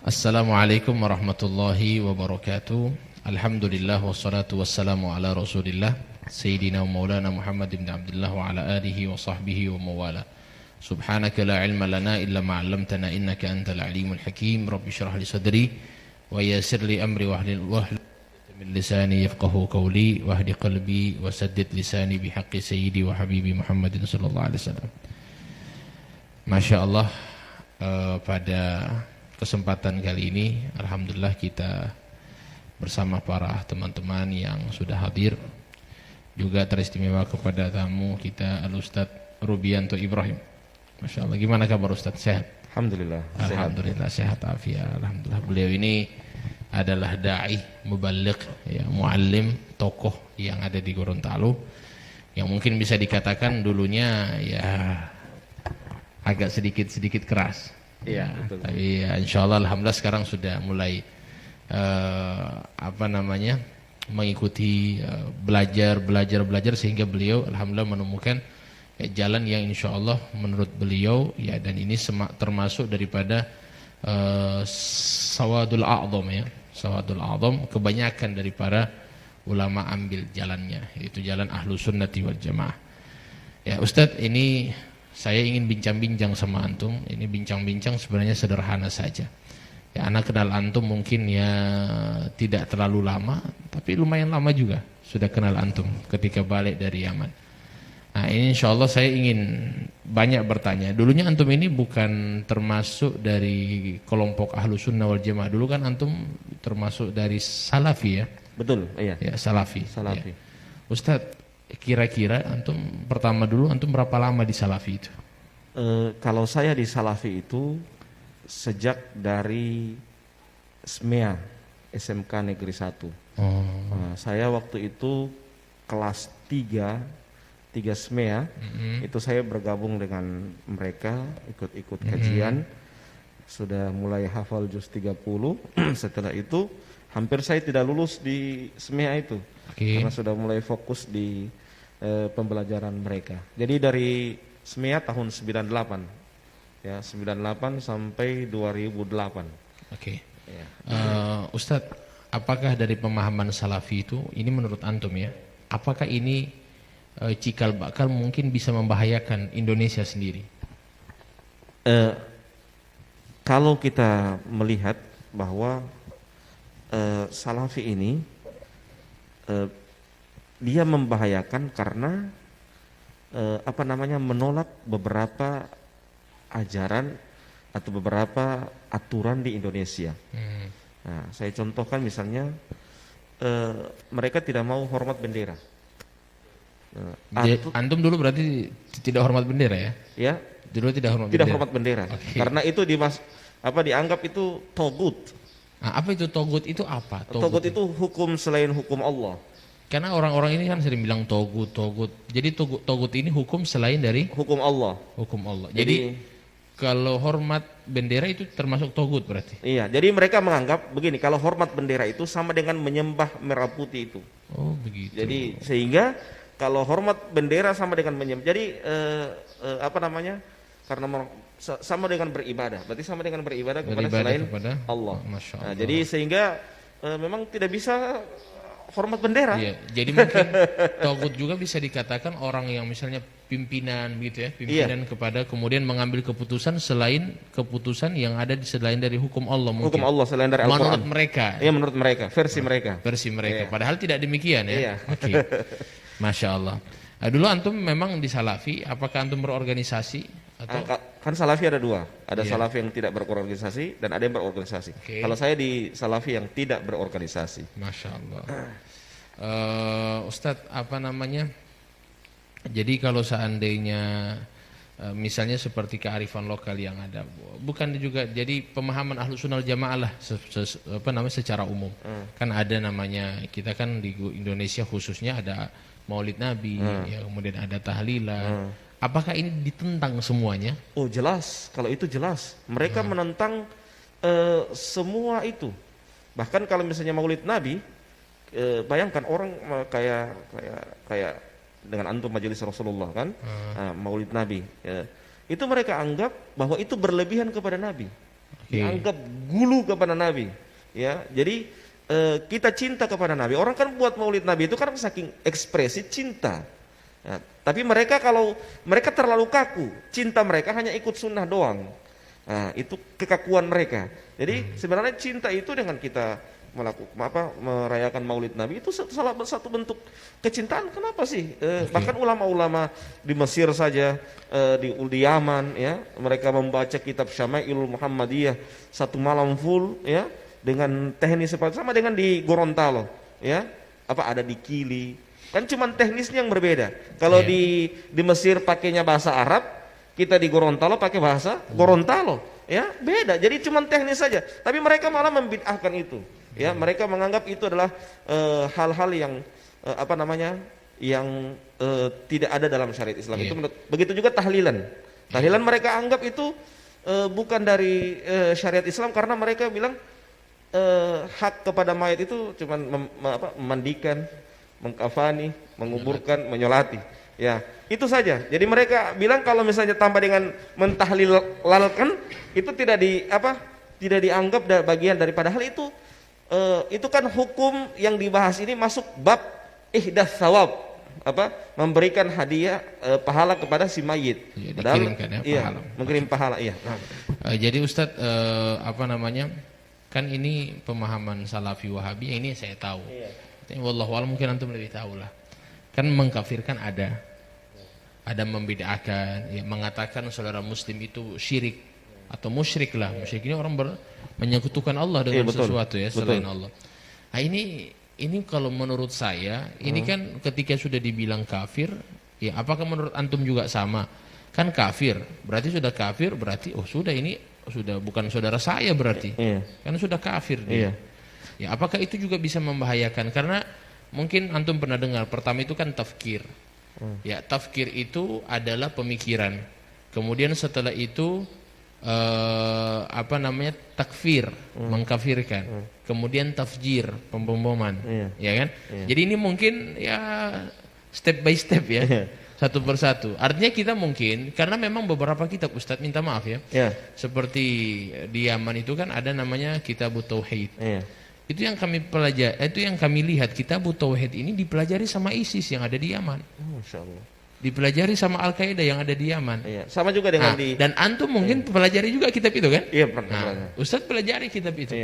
Assalamualaikum warahmatullahi wabarakatuh. Alhamdulillah wassalatu wassalamu ala Rasulillah Sayyidina wa Maulana Muhammad ibn Abdullah wa ala alihi wa sahbihi wa mawala. Subhanaka la ilma lana illa ma 'allamtana innaka antal alimul hakim. Rabbi shrah li sadri wa yassir li amri wahlul 'uqdatam min lisani yafqahu qawli wahdi qalbi wa saddid lisani bihaqqi sayyidi wa habibi Muhammadin sallallahu alaihi wasallam. Masya Allah, pada kesempatan kali ini alhamdulillah kita bersama para teman-teman yang sudah hadir, juga teristimewa kepada tamu kita Al-Ustaz Rubianto Ibrahim. Masya Allah, gimana kabar Ustaz? Sehat? Alhamdulillah. Alhamdulillah sehat afiat. Alhamdulillah, beliau ini adalah da'i, muballigh, ya, muallim, tokoh yang ada di Gorontalo, yang mungkin bisa dikatakan dulunya ya agak sedikit keras. Ya, tapi ya, insya Allah alhamdulillah sekarang sudah mulai mengikuti belajar sehingga beliau alhamdulillah menemukan jalan yang insya Allah menurut beliau ya, dan ini termasuk daripada sawadul a'dham ya, sawadul a'dham, kebanyakan dari para ulama ambil jalannya, yaitu jalan ahlu sunnati wal jamaah. Ya Ustadz, ini saya ingin bincang-bincang sama antum. Ini bincang-bincang sebenarnya sederhana saja. Ya, anak kenal antum mungkin ya tidak terlalu lama, tapi lumayan lama juga sudah kenal antum ketika balik dari Yaman. Nah, ini insya Allah saya ingin banyak bertanya. Dulunya antum ini bukan termasuk dari kelompok ahlu sunnah wal jamaah. Dulu kan antum termasuk dari salafi ya? Betul, iya. Ya, salafi. Salafi. Ya. Ustadz, kira-kira antum pertama dulu antum berapa lama di salafi itu? Kalau saya di salafi itu sejak dari SMEA, SMK Negeri 1. Saya waktu itu kelas 3 SMEA, itu saya bergabung dengan mereka, ikut kajian, sudah mulai hafal juz 30. Setelah itu hampir saya tidak lulus di SMEA itu, karena sudah mulai fokus di pembelajaran mereka. Jadi dari SMEA tahun 98 ya, 98 sampai 2008. Ya. Ustadz, apakah dari pemahaman salafi itu, ini menurut antum ya, apakah ini cikal bakal mungkin bisa membahayakan Indonesia sendiri? Kalau kita melihat bahwa salafi ini dia membahayakan karena menolak beberapa ajaran atau beberapa aturan di Indonesia. Nah, saya contohkan misalnya mereka tidak mau hormat bendera. Antum dulu berarti tidak hormat bendera ya? Ya, dulu tidak hormat bendera. Karena itu dianggap itu togut. Nah, apa itu togut? Itu apa? Togut itu hukum selain hukum Allah. Karena orang-orang ini kan sering bilang togut. Jadi togut ini hukum selain dari hukum Allah. Jadi kalau hormat bendera itu termasuk togut berarti? Iya, jadi mereka menganggap begini, kalau hormat bendera itu sama dengan menyembah merah putih itu. Oh begitu. Jadi sehingga kalau hormat bendera sama dengan menyembah. Jadi karena sama dengan beribadah. Berarti sama dengan beribadah kepada selain Allah. Masya Allah. Nah, jadi sehingga memang tidak bisa hormat bendera. Iya, jadi mungkin togut juga bisa dikatakan orang yang misalnya pimpinan gitu ya, pimpinan kepada kemudian mengambil keputusan selain keputusan yang ada di selain dari hukum Allah mungkin. Hukum Allah selain dari Al-Qur'an. Menurut mereka. Iya, menurut mereka, versi mereka. Iya. Padahal tidak demikian ya. Iya. Oke. Masya Allah. Nah, dulu antum memang di salafi, apakah antum berorganisasi atau kan salafi ada dua, ada salafi yang tidak berorganisasi dan ada yang berorganisasi. Kalau saya di salafi yang tidak berorganisasi. Masya Allah. Ustadz, jadi kalau seandainya misalnya seperti kearifan lokal yang ada, bukan juga jadi pemahaman ahlu sunnah jamaah lah secara umum. Kan ada namanya, kita kan di Indonesia khususnya ada Maulid Nabi, ya, kemudian ada tahlilan. Apakah ini ditentang semuanya? Oh jelas, kalau itu jelas. Mereka menentang semua itu. Bahkan kalau misalnya Maulid Nabi, bayangkan orang kayak dengan antum majelis Rasulullah kan, Maulid Nabi, itu mereka anggap bahwa itu berlebihan kepada Nabi. dianggap gulu kepada Nabi. Ya, jadi kita cinta kepada Nabi. Orang kan buat Maulid Nabi itu kan saking ekspresi cinta. Ya, tapi mereka kalau mereka terlalu kaku, cinta mereka hanya ikut sunnah doang. Nah, itu kekakuan mereka. Jadi sebenarnya cinta itu dengan kita merayakan Maulid Nabi itu salah satu bentuk kecintaan. Kenapa sih? Bahkan ulama-ulama di Mesir saja, di Yaman, ya, mereka membaca kitab Syama'ilul Muhammadiyah satu malam full, ya, dengan teknis seperti sama dengan di Gorontalo, ya, ada di Kili. Kan cuman teknisnya yang berbeda. Kalau di Mesir pakainya bahasa Arab, kita di Gorontalo pakai bahasa Gorontalo, ya, beda. Jadi cuman teknis saja. Tapi mereka malah membid'ahkan itu. Ya, mereka menganggap itu adalah hal-hal yang yang tidak ada dalam syariat Islam. Itu begitu juga tahlilan. Tahlilan mereka anggap itu bukan dari syariat Islam karena mereka bilang hak kepada mayat itu cuma memandikan, mengkafani, menguburkan, menyolati. Ya, itu saja. Jadi mereka bilang kalau misalnya tambah dengan mentahlilalkan itu tidak dianggap bagian daripada hal itu. Itu kan hukum yang dibahas ini masuk bab ihdas sawab, memberikan hadiah pahala kepada si mayit. Ya, padahal pahala. Mengirim pahala, iya. Jadi Ustadz kan ini pemahaman Salafi Wahabi, ini saya tahu. Wallahu a'lam, mungkin antum lebih tahu lah. Kan mengkafirkan ada membid'ahkan, ya, mengatakan saudara muslim itu syirik atau musyrik lah. Musyrik ini orang menyekutukan Allah dengan sesuatu, ya, selain Allah. Nah, ini kalau menurut saya ini kan ketika sudah dibilang kafir, ya, apakah menurut antum juga sama? Kan kafir, berarti sudah kafir, berarti sudah ini sudah bukan saudara saya berarti. Karena sudah kafir dia. Ya, apakah itu juga bisa membahayakan? Karena mungkin antum pernah dengar, pertama itu kan tafkir. Ya, tafkir itu adalah pemikiran. Kemudian setelah itu takfir, mengkafirkan. Kemudian tafjir, pemboman, ya kan? Jadi ini mungkin ya step by step, ya. Satu persatu. Artinya kita mungkin karena memang beberapa kitab, Ustadz minta maaf ya. Seperti di Yaman itu kan ada namanya Kitabut Tauhid. Itu yang kami pelajari, itu yang kami lihat, Kitabut Tauhid ini dipelajari sama ISIS yang ada di Yaman. Masya Allah. Dipelajari sama Al-Qaeda yang ada di Yaman. Sama juga dengan dan antum mungkin pelajari juga kitab itu kan? Iya, pernah. Ustadz pelajari kitab itu.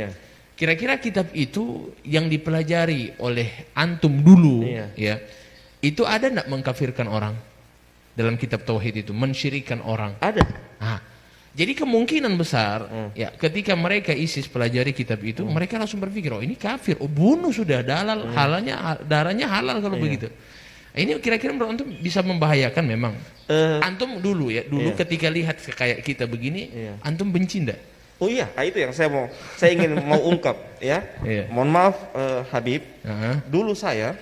Kira-kira kitab itu yang dipelajari oleh antum dulu, ya, itu ada enggak mengkafirkan orang dalam kitab tauhid itu, mensyirikkan orang? Ada. Jadi kemungkinan besar, ya, ketika mereka ISIS pelajari kitab itu, mereka langsung berpikir, ini kafir, bunuh sudah, darahnya halal kalau begitu. Ini kira-kira menurut antum bisa membahayakan memang. Antum dulu ketika lihat kayak kita begini, antum benci enggak? Oh iya, itu yang saya ingin ungkap, ya. Mohon maaf Habib, dulu saya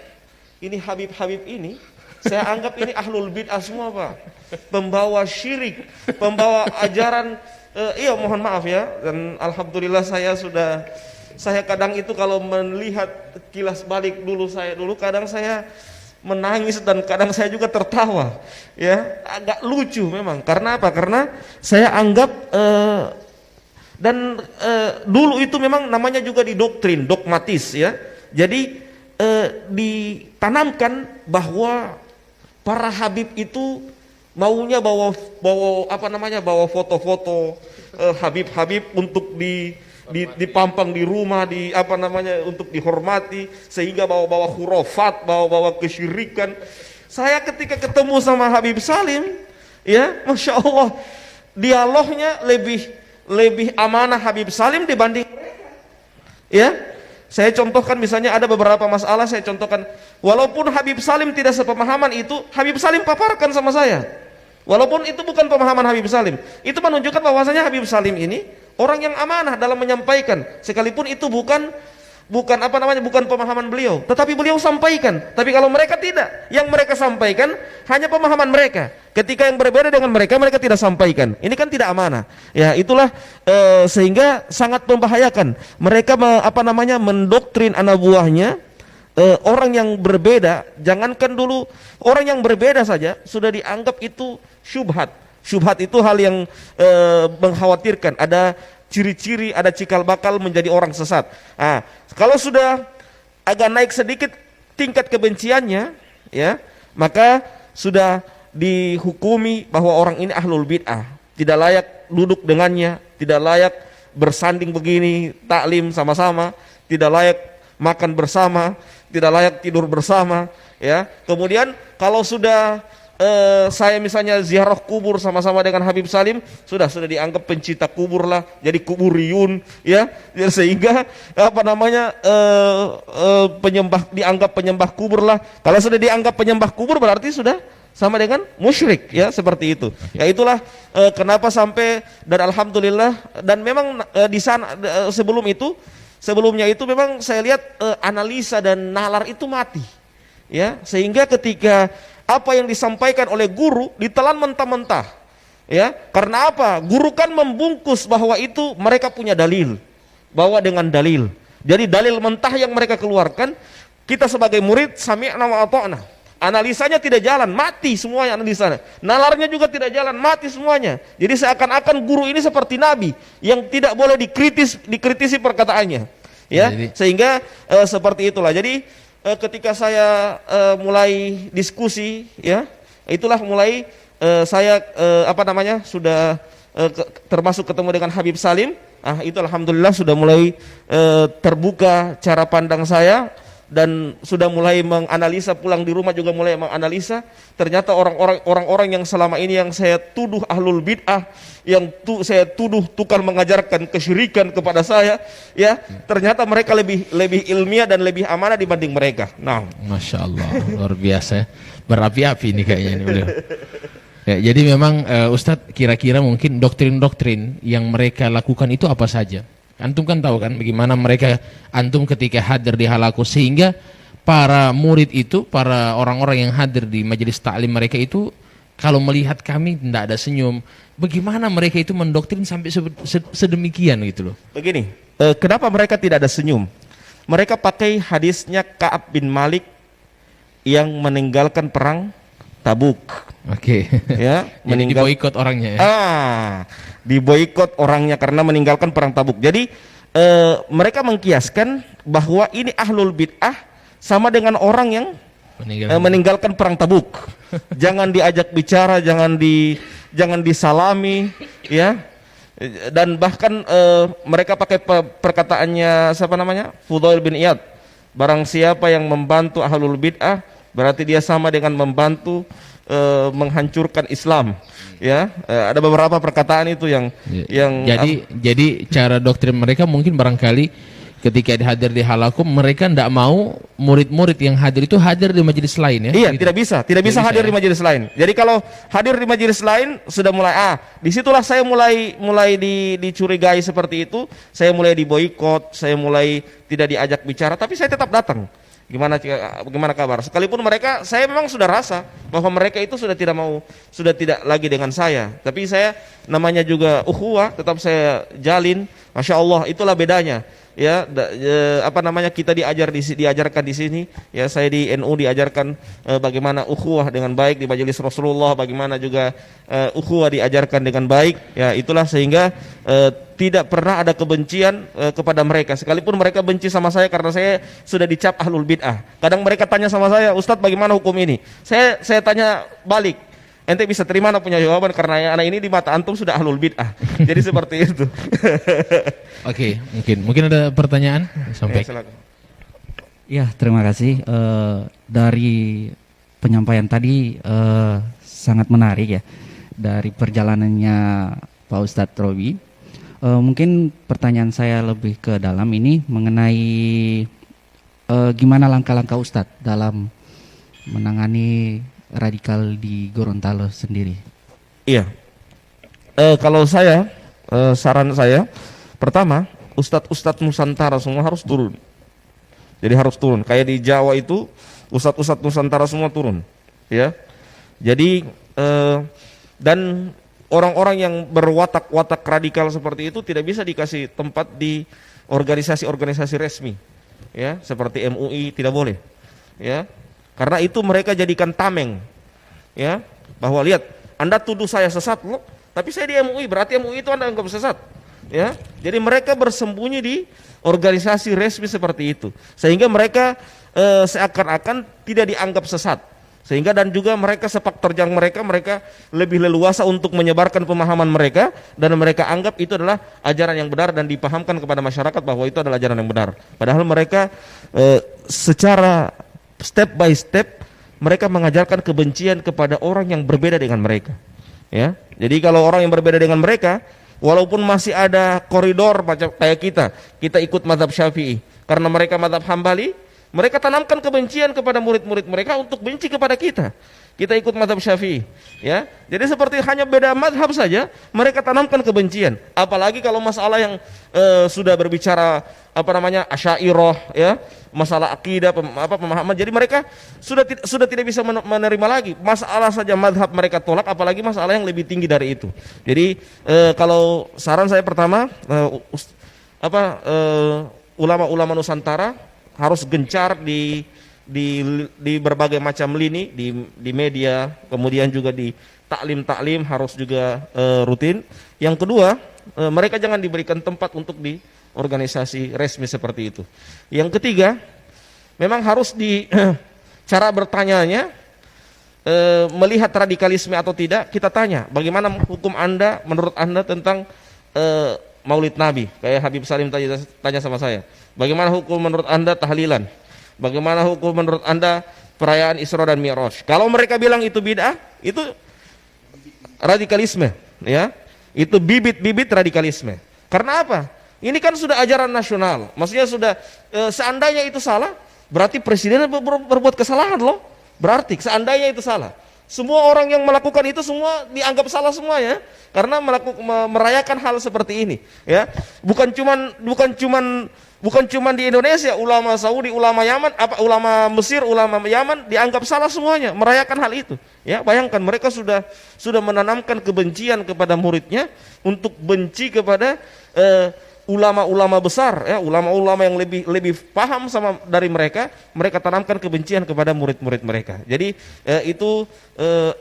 ini Habib ini saya anggap ini ahlul bid'ah semua, Pak. Pembawa syirik, pembawa ajaran mohon maaf ya, dan alhamdulillah saya kadang itu kalau melihat kilas balik dulu kadang saya menangis dan kadang saya juga tertawa, ya, agak lucu memang. Karena apa? Karena saya anggap dulu itu memang namanya juga didoktrin, dogmatis, ya. Jadi ditanamkan bahwa para habib itu maunya bawa foto-foto habib-habib untuk dipampang di rumah, untuk dihormati, sehingga bawa-bawa khurafat, bawa-bawa kesyirikan. Saya ketika ketemu sama Habib Salim, ya, Masya Allah, dialognya lebih amanah Habib Salim dibanding mereka. Ya, saya contohkan misalnya ada beberapa masalah, saya contohkan, walaupun Habib Salim tidak sepemahaman itu, Habib Salim paparkan sama saya. Walaupun itu bukan pemahaman Habib Salim, itu menunjukkan bahwasanya Habib Salim ini orang yang amanah dalam menyampaikan, sekalipun itu bukan pemahaman beliau, tetapi beliau sampaikan. Tapi kalau mereka tidak, yang mereka sampaikan hanya pemahaman mereka. Ketika yang berbeda dengan mereka tidak sampaikan. Ini kan tidak amanah. Ya, itulah sehingga sangat membahayakan. Mereka mendoktrin anak buahnya. Orang yang berbeda, jangankan dulu orang yang berbeda saja sudah dianggap itu syubhat. Syubhat itu hal yang mengkhawatirkan. Ada ciri-ciri, ada cikal bakal menjadi orang sesat. Nah, kalau sudah agak naik sedikit tingkat kebenciannya, ya, maka sudah dihukumi bahwa orang ini ahlul bid'ah, tidak layak duduk dengannya, tidak layak bersanding begini, taklim sama-sama, tidak layak makan bersama, tidak layak tidur bersama, ya. Kemudian kalau sudah saya misalnya ziarah kubur sama-sama dengan Habib Salim, sudah dianggap pencinta kubur lah, jadi kuburiyun, ya. Sehingga apa namanya penyembah, dianggap penyembah kubur lah. Kalau sudah dianggap penyembah kubur berarti sudah sama dengan musyrik, ya, seperti itu. Ya, itulah kenapa sampai, dan alhamdulillah, dan memang di sana sebelumnya itu memang saya lihat analisa dan nalar itu mati, ya, sehingga ketika apa yang disampaikan oleh guru ditelan mentah-mentah, ya. Karena apa? Guru kan membungkus bahwa itu mereka punya dalil, bawa dengan dalil. Jadi dalil mentah yang mereka keluarkan, kita sebagai murid sami'na wa ata'na, analisanya tidak jalan, mati semuanya analisanya. Nalarnya juga tidak jalan, mati semuanya. Jadi seakan-akan guru ini seperti nabi yang tidak boleh dikritisi perkataannya, ya. Sehingga seperti itulah. Jadi ketika saya mulai diskusi, ya, itulah mulai saya sudah termasuk ketemu dengan Habib Salim. Itu alhamdulillah sudah mulai terbuka cara pandang saya, dan sudah mulai menganalisa, pulang di rumah juga mulai menganalisa. Ternyata orang-orang yang selama ini yang saya tuduh ahlul bid'ah, yang saya tuduh tukang mengajarkan kesyirikan kepada saya, ya, ternyata mereka lebih ilmiah dan lebih amanah dibanding mereka. Nah, Masya Allah, luar biasa, berapi-api ini kayaknya ini beliau. Ya, jadi memang Ustadz, kira-kira mungkin doktrin-doktrin yang mereka lakukan itu apa saja? Antum kan tahu kan bagaimana mereka, antum ketika hadir di halaku, sehingga para murid itu, para orang-orang yang hadir di majelis taklim mereka itu, kalau melihat kami tidak ada senyum. Bagaimana mereka itu mendoktrin sampai sedemikian gitu loh. Begini, kenapa mereka tidak ada senyum? Mereka pakai hadisnya Ka'ab bin Malik yang meninggalkan perang Tabuk. Oke. Ya, diboikot orangnya ya. Diboikot orangnya karena meninggalkan perang Tabuk. Jadi mereka mengkiaskan bahwa ini ahlul bid'ah sama dengan orang yang meninggalkan perang Tabuk. Jangan diajak bicara, jangan disalami, ya. Dan bahkan mereka pakai perkataannya siapa namanya? Fudail bin Iyad. Barang siapa yang membantu ahlul bid'ah, berarti dia sama dengan membantu menghancurkan Islam, ya. Ada beberapa perkataan itu yang jadi cara doktrin mereka mungkin barangkali ketika hadir di halakum, mereka tidak mau murid-murid yang hadir itu hadir di majelis lain, ya. Iya, gitu. tidak bisa hadir di majelis lain. Jadi kalau hadir di majelis lain sudah mulai disitulah saya mulai dicurigai seperti itu. Saya mulai diboikot, saya mulai tidak diajak bicara, tapi saya tetap datang. Gimana kabar? Sekalipun mereka, saya memang sudah rasa bahwa mereka itu sudah tidak lagi dengan saya. Tapi saya, namanya juga ukhuwah, tetap saya jalin. Masya Allah, itulah bedanya. Ya, kita diajarkan di sini. Ya, saya di NU diajarkan bagaimana ukhuwah dengan baik di majelis Rasulullah, bagaimana juga ukhuwah diajarkan dengan baik. Ya, itulah sehingga tidak pernah ada kebencian kepada mereka. Sekalipun mereka benci sama saya karena saya sudah dicap ahlul bid'ah. Kadang mereka tanya sama saya, Ustadz bagaimana hukum ini? Saya tanya balik, ente bisa terima punya jawaban karena anak ini di mata antum sudah ahlul bid'ah. Jadi seperti itu. Oke, mungkin ada pertanyaan sampai. Ya, terima kasih. Dari penyampaian tadi sangat menarik, ya, dari perjalanannya Pak Ustadz Robi. Mungkin pertanyaan saya lebih ke dalam ini mengenai gimana langkah-langkah Ustadz dalam menangani radikal di Gorontalo sendiri. Iya. Kalau saya, saran saya, pertama, ustadz Nusantara semua harus turun. Jadi harus turun. Kayak di Jawa itu, ustadz Nusantara semua turun, ya. Jadi dan orang-orang yang berwatak-watak radikal seperti itu tidak bisa dikasih tempat di organisasi-organisasi resmi, ya, seperti MUI tidak boleh, ya. Karena itu mereka jadikan tameng, ya, bahwa lihat, Anda tuduh saya sesat loh, tapi saya di MUI, berarti MUI itu Anda anggap sesat. ya. Jadi mereka bersembunyi di organisasi resmi seperti itu, sehingga mereka seakan-akan tidak dianggap sesat. Sehingga dan juga mereka sepak terjang mereka lebih leluasa untuk menyebarkan pemahaman mereka, dan mereka anggap itu adalah ajaran yang benar dan dipahamkan kepada masyarakat bahwa itu adalah ajaran yang benar. Padahal mereka secara step by step mereka mengajarkan kebencian kepada orang yang berbeda dengan mereka. Ya, jadi kalau orang yang berbeda dengan mereka, walaupun masih ada koridor macam kayak kita ikut mazhab Syafi'i, karena mereka mazhab Hambali, mereka tanamkan kebencian kepada murid-murid mereka untuk benci kepada kita. Kita ikut mazhab Syafi'i, ya. Jadi seperti hanya beda mazhab saja, mereka tanamkan kebencian. Apalagi kalau masalah yang sudah berbicara Asy'ariyah, ya, masalah akidah, pemahaman. Jadi mereka sudah tidak bisa menerima lagi. Masalah saja mazhab mereka tolak, apalagi masalah yang lebih tinggi dari itu. Jadi kalau saran saya pertama, ulama-ulama Nusantara harus gencar di berbagai macam lini, di media, kemudian juga di taklim harus juga rutin. Yang kedua, mereka jangan diberikan tempat untuk di organisasi resmi seperti itu. Yang ketiga, memang harus di cara bertanyanya, melihat radikalisme atau tidak, kita tanya bagaimana hukum Anda, menurut Anda tentang Maulid Nabi. Kayak Habib Salim tanya sama saya, bagaimana hukum menurut Anda tahlilan? Bagaimana hukum menurut Anda perayaan Isra dan Mi'raj? Kalau mereka bilang itu bid'ah, itu radikalisme, ya. Itu bibit-bibit radikalisme. Karena apa? Ini kan sudah ajaran nasional. Maksudnya sudah seandainya itu salah, berarti presiden berbuat kesalahan loh. Berarti seandainya itu salah, semua orang yang melakukan itu semua dianggap salah semua, ya, karena merayakan hal seperti ini, ya. Bukan cuman di Indonesia, ulama Saudi, ulama Yaman, ulama Mesir, ulama Yaman dianggap salah semuanya merayakan hal itu, ya. Bayangkan mereka sudah menanamkan kebencian kepada muridnya untuk benci kepada ulama-ulama besar, ya, ulama-ulama yang lebih paham sama dari mereka tanamkan kebencian kepada murid-murid mereka. Jadi itu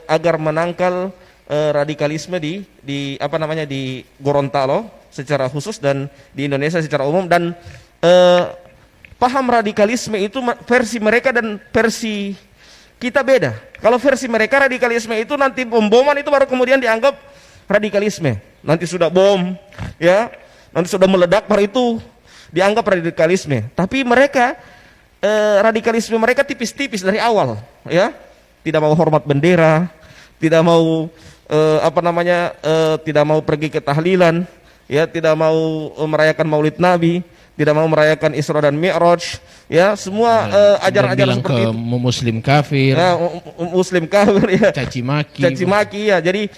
agar menangkal radikalisme di Gorontalo secara khusus dan di Indonesia secara umum. Dan paham radikalisme itu versi mereka dan versi kita beda. Kalau versi mereka radikalisme itu nanti pemboman itu baru kemudian dianggap radikalisme. Nanti sudah bom, ya. Nanti sudah meledak, baru itu dianggap radikalisme. Tapi mereka radikalisme mereka tipis-tipis dari awal, ya. Tidak mau hormat bendera, tidak mau tidak mau pergi ke tahlilan, ya, tidak mau merayakan Maulid Nabi, tidak mau merayakan Isra dan Mi'raj, ya, semua ajaran-ajaran seperti itu. Muslim kafir, ya, muslim kafir, ya, caci maki, ya. Jadi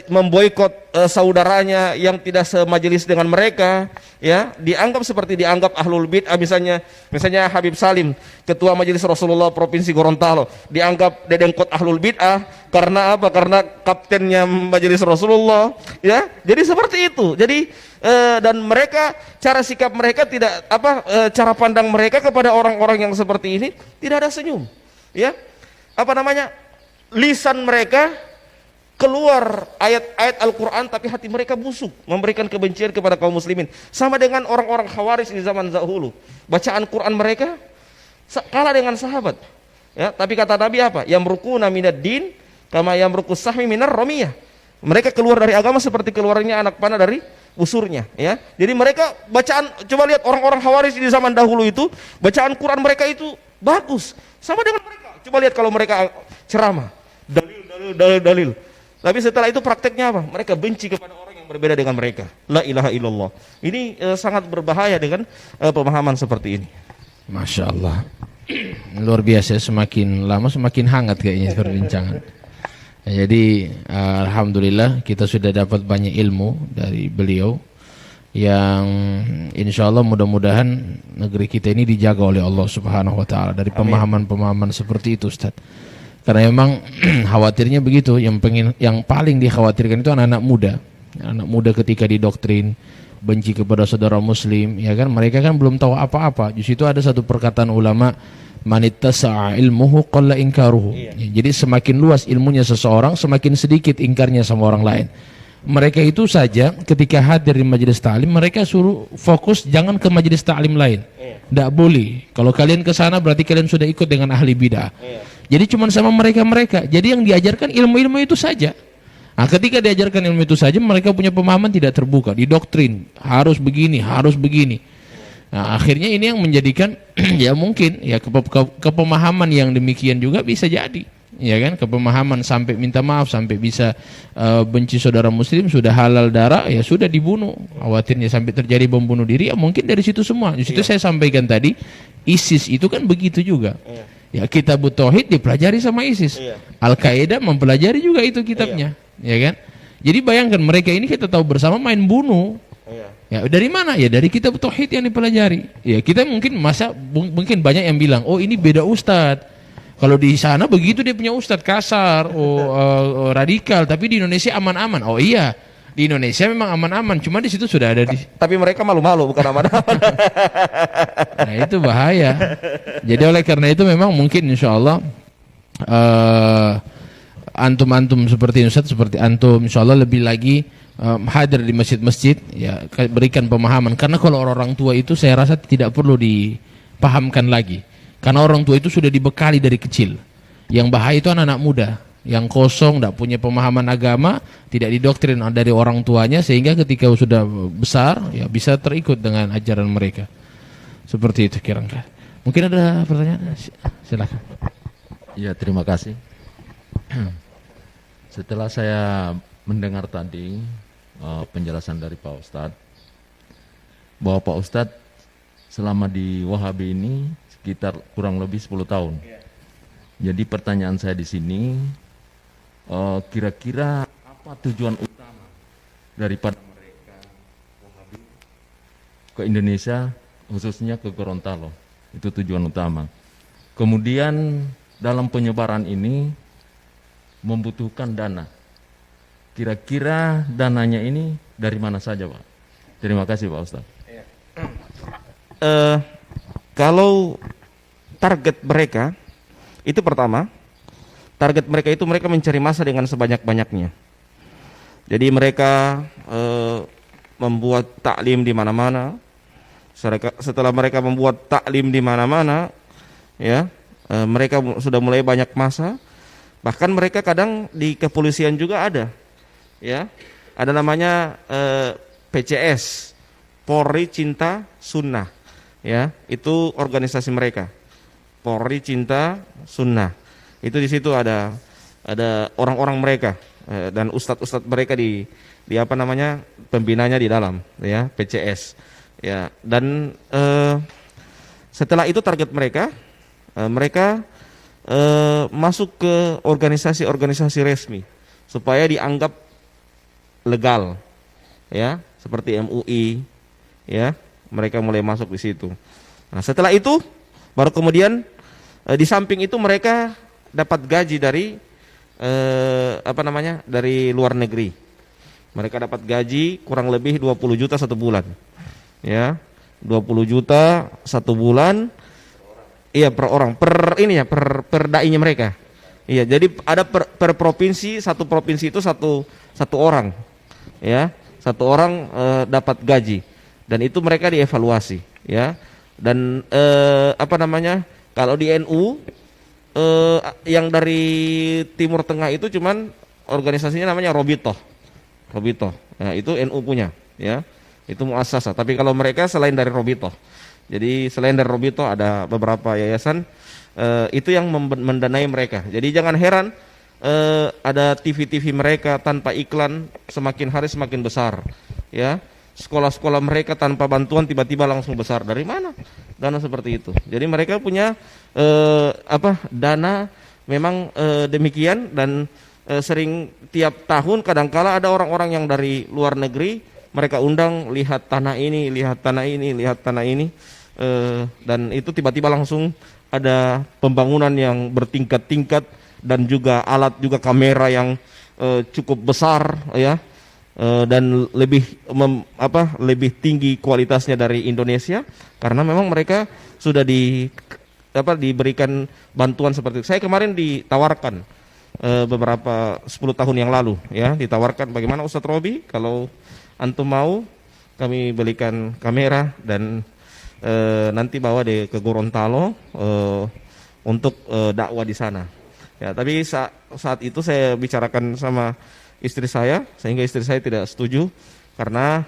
memboikot saudaranya yang tidak semajelis dengan mereka, ya, dianggap ahlul bid'ah. Misalnya Habib Salim, ketua majelis Rasulullah Provinsi Gorontalo, dianggap dedengkot ahlul bid'ah karena apa? Karena kaptennya majelis Rasulullah, ya. Jadi seperti itu. Jadi dan mereka, cara sikap mereka tidak cara pandang mereka kepada orang-orang yang seperti ini tidak ada senyum, ya. Lisan mereka keluar ayat-ayat Al-Quran, tapi hati mereka busuk, memberikan kebencian kepada kaum muslimin. Sama dengan orang-orang Khawarij di zaman dahulu, bacaan Quran mereka kalah dengan sahabat, ya. Tapi kata Nabi apa? Yamrukuna minad din kama yamrukus sahmi minar ramiyah. Mereka keluar dari agama seperti keluarnya anak panah dari busurnya, ya. Jadi mereka bacaan, coba lihat orang-orang Khawarij di zaman dahulu itu, bacaan Quran mereka itu bagus, sama dengan mereka. Coba lihat kalau mereka ceramah, dalil. Tapi setelah itu prakteknya apa? Mereka benci kepada orang yang berbeda dengan mereka. La ilaha illallah. Ini sangat berbahaya dengan pemahaman seperti ini. Masya Allah. Luar biasa, semakin lama semakin hangat kayaknya perbincangan. Ya, jadi alhamdulillah kita sudah dapat banyak ilmu dari beliau yang insya Allah mudah-mudahan negeri kita ini dijaga oleh Allah Subhanahu Wa Taala dari pemahaman-pemahaman seperti itu, Ustaz. Karena memang khawatirnya begitu, yang paling dikhawatirkan itu anak-anak muda. Anak muda ketika didoktrin benci kepada saudara muslim, ya kan, mereka kan belum tahu apa-apa. Di situ ada satu perkataan ulama, manittasa'a ilmuhu qalla inkaruhu. Jadi semakin luas ilmunya seseorang, semakin sedikit ingkarnya sama orang lain. Mereka itu saja ketika hadir di majelis ta'lim mereka suruh fokus jangan ke majelis ta'lim lain. Tidak boleh. Kalau kalian ke sana berarti kalian sudah ikut dengan ahli bidah. Jadi cuma sama mereka-mereka. Jadi yang diajarkan ilmu-ilmu itu saja. Nah, ketika diajarkan ilmu itu saja mereka punya pemahaman tidak terbuka, didoktrin harus begini, harus begini. Nah, akhirnya ini yang menjadikan ya mungkin ya kepemahaman yang demikian juga bisa jadi. Ya kan, kepemahaman sampai minta maaf, sampai bisa benci saudara muslim, sudah halal darah, ya sudah dibunuh. Khawatirnya sampai terjadi bom bunuh diri, ya mungkin dari situ semua. Di situ saya sampaikan tadi, ISIS itu kan begitu juga. Ya Kitab Tauhid dipelajari sama ISIS. Al-Qaeda mempelajari juga itu kitabnya, ya kan? Jadi bayangkan mereka ini kita tahu bersama main bunuh. Ya dari mana? Ya dari Kitab Tauhid yang dipelajari. Ya kita mungkin banyak yang bilang, oh ini beda ustadz. Kalau di sana begitu dia punya ustadz kasar, radikal, tapi di Indonesia aman-aman. Oh iya, di Indonesia memang aman-aman, cuma di situ sudah ada Tapi mereka malu-malu bukan aman-aman. Nah itu bahaya. Jadi oleh karena itu memang mungkin insya Allah antum-antum seperti Ustadz, seperti antum insya Allah lebih lagi hadir di masjid-masjid, ya berikan pemahaman. Karena kalau orang tua itu saya rasa tidak perlu dipahamkan lagi. Karena orang tua itu sudah dibekali dari kecil. Yang bahaya itu anak-anak muda yang kosong, tidak punya pemahaman agama, tidak didoktrin dari orang tuanya, sehingga ketika sudah besar ya bisa terikut dengan ajaran mereka. Seperti itu kira-kira. Mungkin ada pertanyaan? Silakan. Ya, terima kasih. Setelah saya mendengar tadi penjelasan dari Pak Ustadz, bahwa Pak Ustadz selama di Wahabi ini sekitar kurang lebih 10 tahun. Jadi pertanyaan saya di sini, kira-kira apa tujuan utama daripada mereka Wahabi ke Indonesia, khususnya ke Gorontalo? Itu tujuan utama. Kemudian dalam penyebaran ini membutuhkan dana. Kira-kira dananya ini dari mana saja, Pak? Terima kasih, Pak Ustadz. Kalau target mereka itu pertama, target mereka itu mereka mencari massa dengan sebanyak-banyaknya. Jadi mereka membuat taklim di mana-mana. Setelah mereka membuat taklim di mana-mana, ya mereka sudah mulai banyak massa. Bahkan mereka kadang di kepolisian juga ada, ya ada namanya PCS, Polri Cinta Sunnah. Ya, itu organisasi mereka. Polri Cinta Sunnah. Itu di situ ada orang-orang mereka dan ustadz-ustadz mereka di apa namanya pembinanya di dalam, ya PCS. Ya, dan setelah itu target mereka masuk ke organisasi-organisasi resmi supaya dianggap legal, ya seperti MUI, ya. Mereka mulai masuk di situ. Nah, setelah itu baru kemudian di samping itu mereka dapat gaji dari dari luar negeri. Mereka dapat gaji kurang lebih 20 juta satu bulan. Ya, 20 juta satu bulan. Iya, per orang, per dai-nya mereka. Iya, jadi ada per provinsi, satu provinsi itu satu orang. Ya, satu orang dapat gaji. Dan itu mereka dievaluasi, ya. Dan kalau di NU yang dari Timur Tengah itu cuman organisasinya namanya Robitoh. Ya, itu NU punya, ya. Itu muassasah. Tapi kalau mereka selain dari Robitoh. Jadi selain dari Robitoh ada beberapa yayasan itu yang mendanai mereka. Jadi jangan heran ada TV-TV mereka tanpa iklan semakin hari semakin besar, ya. Sekolah-sekolah mereka tanpa bantuan tiba-tiba langsung besar. Dari mana dana seperti itu? Jadi mereka punya dana memang demikian. Dan sering tiap tahun kadangkala ada orang-orang yang dari luar negeri mereka undang, lihat tanah ini, lihat tanah ini, lihat tanah ini, dan itu tiba-tiba langsung ada pembangunan yang bertingkat-tingkat dan juga alat juga kamera yang cukup besar, ya. Dan lebih tinggi kualitasnya dari Indonesia karena memang mereka sudah diberikan bantuan seperti itu. Saya kemarin ditawarkan beberapa 10 tahun yang lalu ya, ditawarkan bagaimana Ustadz Robi kalau antum mau kami belikan kamera dan nanti bawa ke Gorontalo untuk dakwah di sana. Ya, tapi saat itu saya bicarakan sama istri saya sehingga istri saya tidak setuju karena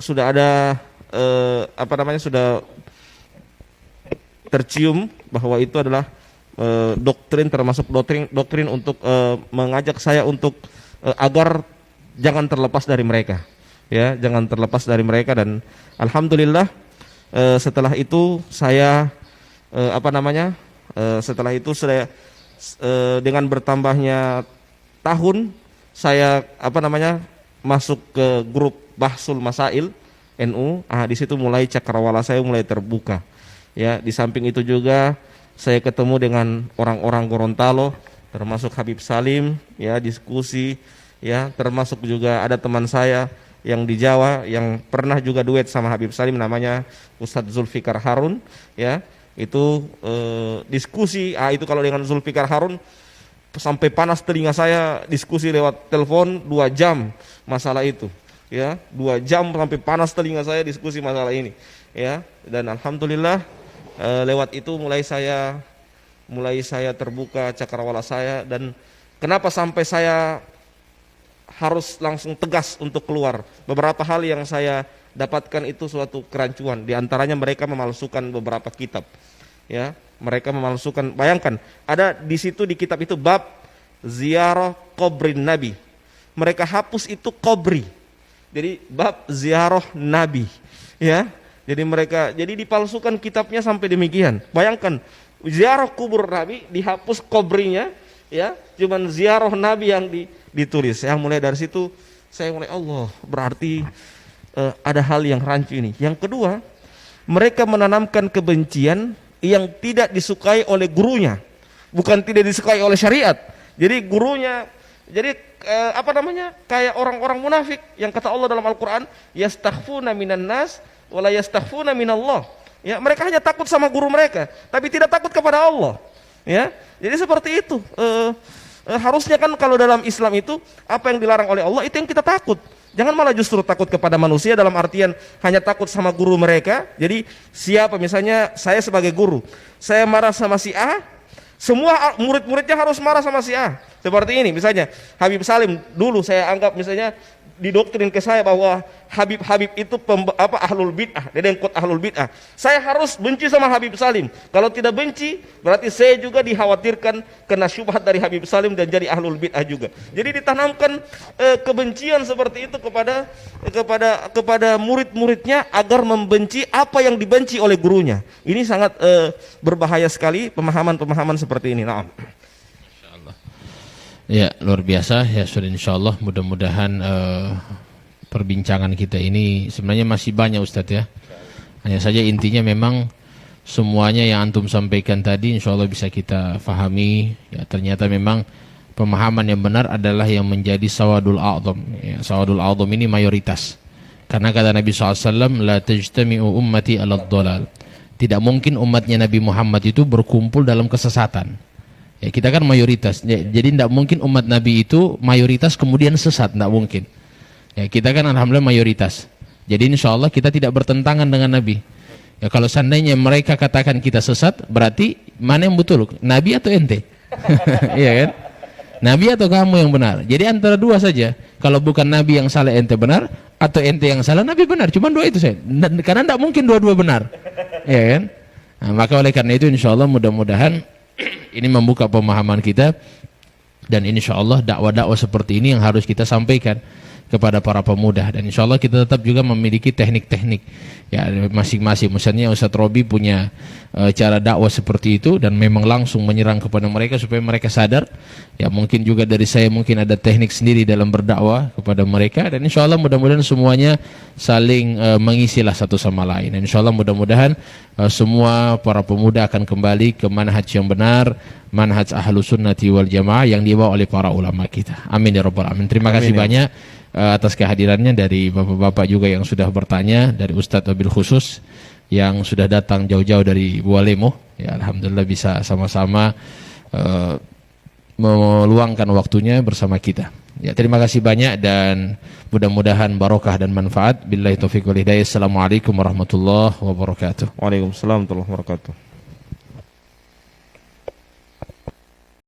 sudah ada sudah tercium bahwa itu adalah doktrin, termasuk doktrin untuk mengajak saya untuk agar jangan terlepas dari mereka, ya, jangan terlepas dari mereka. Dan alhamdulillah setelah itu saya setelah itu saya dengan bertambahnya tahun saya masuk ke grup Bahsul Masail NU. Di situ mulai cakrawala saya mulai terbuka. Ya, di samping itu juga saya ketemu dengan orang-orang Gorontalo, termasuk Habib Salim, ya, diskusi, ya, termasuk juga ada teman saya yang di Jawa yang pernah juga duet sama Habib Salim, namanya Ustadz Zulfikar Harun, ya, itu diskusi. Itu kalau dengan Zulfikar Harun sampai panas telinga saya, diskusi lewat telepon 2 jam masalah itu, ya, 2 jam sampai panas telinga saya diskusi masalah ini, ya. Dan alhamdulillah lewat itu mulai saya terbuka cakrawala saya. Dan kenapa sampai saya harus langsung tegas untuk keluar? Beberapa hal yang saya dapatkan itu suatu kerancuan. Di antaranya mereka memalsukan beberapa kitab, ya, mereka memalsukan. Bayangkan ada di situ di kitab itu bab ziarah kubrin Nabi, mereka hapus itu kubri, jadi bab ziarah Nabi, ya. Jadi dipalsukan kitabnya sampai demikian. Bayangkan ziarah kubur Nabi dihapus kubrinya, ya, cuman ziarah Nabi yang ditulis. Yang mulai dari situ saya mulai, Allah, berarti ada hal yang rancu ini. Yang kedua, mereka menanamkan kebencian yang tidak disukai oleh gurunya, bukan tidak disukai oleh syariat. Jadi gurunya, kayak orang-orang munafik yang kata Allah dalam Al-Quran, yastakhfuna minan nas wala yastakhfuna minallah. Ya, mereka hanya takut sama guru mereka, tapi tidak takut kepada Allah. Ya, jadi seperti itu. Harusnya kan kalau dalam Islam itu apa yang dilarang oleh Allah itu yang kita takut. Jangan malah justru takut kepada manusia dalam artian hanya takut sama guru mereka. Jadi siapa, misalnya saya sebagai guru, saya marah sama si A, semua murid-muridnya harus marah sama si A. Seperti ini misalnya Habib Salim, dulu saya anggap misalnya didoktrin ke saya bahwa Habib itu ahlul bid'ah, dedengkot ahlul bid'ah. Saya harus benci sama Habib Salim. Kalau tidak benci, berarti saya juga dikhawatirkan kena syubhat dari Habib Salim dan jadi ahlul bid'ah juga. Jadi ditanamkan kebencian seperti itu kepada murid-muridnya agar membenci apa yang dibenci oleh gurunya. Ini sangat berbahaya sekali pemahaman-pemahaman seperti ini. Nah, ya, luar biasa ya, sudah, insyaallah mudah-mudahan perbincangan kita ini sebenarnya masih banyak Ustadz, ya. Hanya saja intinya memang semuanya yang antum sampaikan tadi insyaallah bisa kita fahami, ya. Ternyata memang pemahaman yang benar adalah yang menjadi sawadul a'dham, ya. Sawadul a'dham ini mayoritas, karena kata Nabi SAW, la tajtami'u ummati ala dhalal. Tidak mungkin umatnya Nabi Muhammad itu berkumpul dalam kesesatan. Ya, kita kan mayoritas, jadi tidak mungkin umat Nabi itu mayoritas kemudian sesat, tidak mungkin. Ya, kita kan alhamdulillah mayoritas. Jadi insya Allah kita tidak bertentangan dengan Nabi. Ya, kalau seandainya mereka katakan kita sesat, berarti mana yang betul, Nabi atau ente? Iya kan? Nabi atau kamu yang benar? Jadi antara dua saja. Kalau bukan Nabi yang salah ente benar, atau ente yang salah Nabi benar. Cuma dua itu saja. Karena tidak mungkin dua-dua benar. Iya kan? Nah, maka oleh karena itu insya Allah mudah-mudahan ini membuka pemahaman kita, dan insya Allah dakwah-dakwah seperti ini yang harus kita sampaikan kepada para pemuda. Dan insya Allah kita tetap juga memiliki teknik-teknik, ya, masing-masing. Misalnya Ustadz Robi punya cara dakwah seperti itu, dan memang langsung menyerang kepada mereka supaya mereka sadar. Ya, mungkin juga dari saya mungkin ada teknik sendiri dalam berdakwah kepada mereka, dan insya Allah mudah-mudahan semuanya saling mengisilah satu sama lain. Dan insya Allah mudah-mudahan semua para pemuda akan kembali ke manhaj yang benar, manhaj Ahlus Sunnati wal Jamaah yang dibawa oleh para ulama kita. Amin ya rabbal alamin. Terima kasih banyak atas kehadirannya dari bapak-bapak juga yang sudah bertanya, dari Ustadz wabil khusus yang sudah datang jauh-jauh dari Bualemo. Ya, alhamdulillah bisa sama-sama meluangkan waktunya bersama kita. Ya, terima kasih banyak dan mudah-mudahan barokah dan manfaat. Billahi taufiq wal hidayah. Assalamualaikum warahmatullahi wabarakatuh. Waalaikumsalam warahmatullahi wabarakatuh.